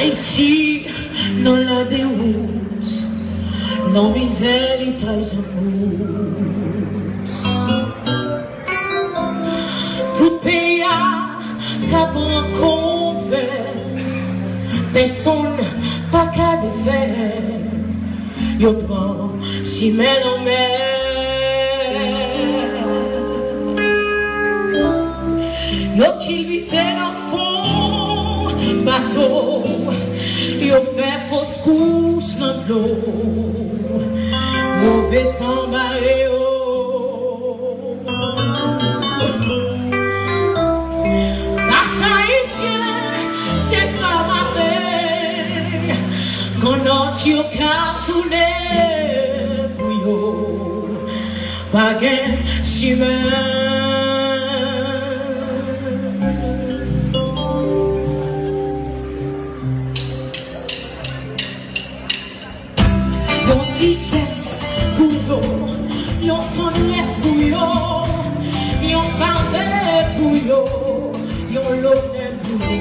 Haïti, dans la déroute, dans misère et très amour. Tout pays a qu'on fait, personne pas qu'à défaire. Yo prend si mène en mer. Yo qui vite l'enfant, bateau. Yo fait fausse couche dans l'eau, mauvais temps maréo. Parce haïtien, c'est pas marré, quand notre yo cartonné pour yo, pas gain chimère. Yon tissesse pour yo, yon son lèvre pour yo, yon parler pour yo, yon l'honneur pour yo,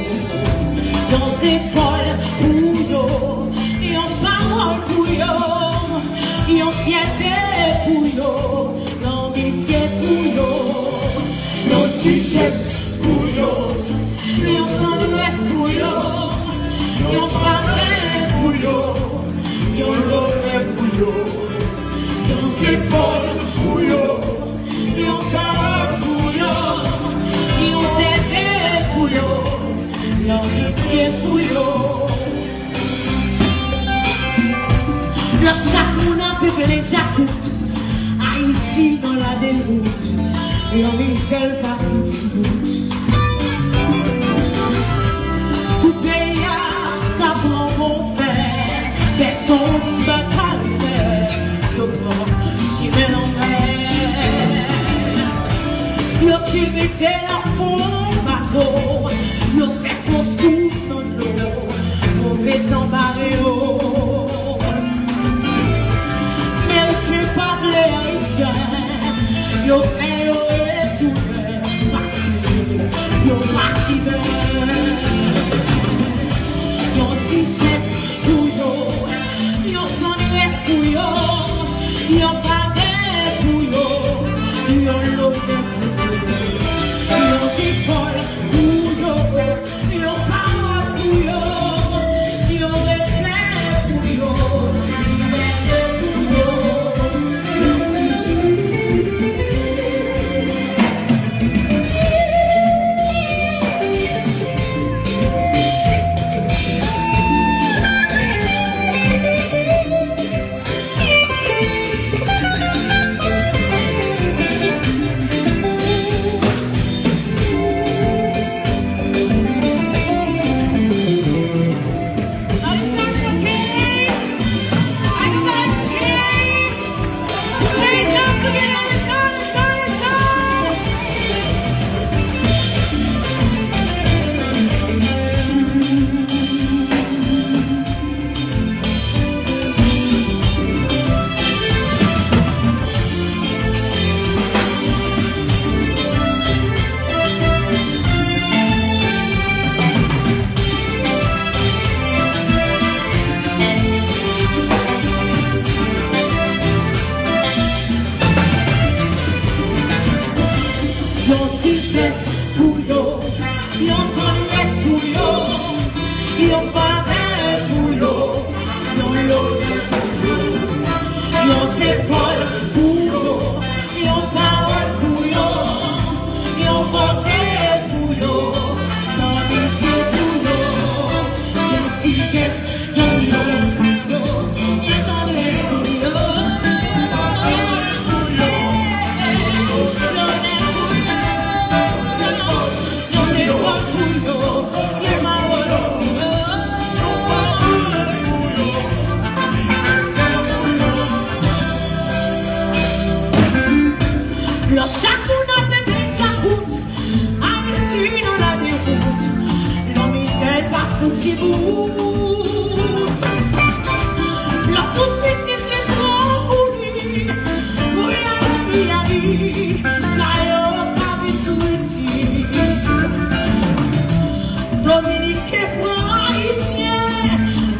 yon épaules pour yo, yon parole pour yo, yon fierté pour yo, l'amitié pour yo, yon tissesse pour yo, yon son lèvre pour yo, yon parler pour yo. Yon l'honneur pour yo, yon épaules pour yo, yon caresse pour yo, yon tête pour yo, yon amitié pour yo. Le chaque moun a peuplé les Djakout, Haïti dans la déroute, yon misère par tout. Tout pays a qu'à bon faire. Personne ne va t'arriver, yo prend si mène en mer. Yo qui vite l'enfant bateau, yo fait fausse couche dans l'eau, mauvais temps maréo. Mais le plus parler haïtien, yo fait yo retourner, parce que yo maquillé. Yo tissesse pour yo, yo son reste pour yo, yo parler pour yo, yo l'honneur pour yo, yo épaules pour yo, yo parole pour yo, yo respect pour yo, liberté pour yo. Le chaque n'a pas de chacoute, à l'issue dans la déroute, l'homme Michel pas foutu bout. La toute petite les grands pour lui, pour la vie, d'ailleurs pas vu tout ici. Dominique est pour haïtien,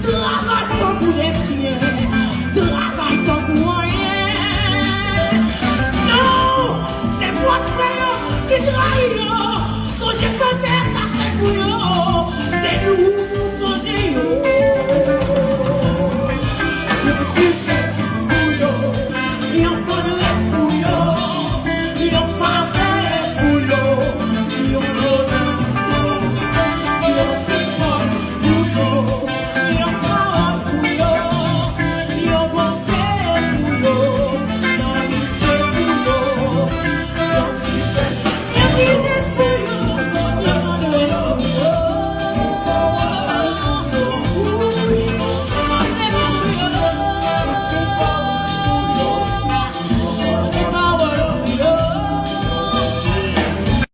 travaille comme pour les chiens, travaille comme pour rien. Non, c'est votre frère qui trahit.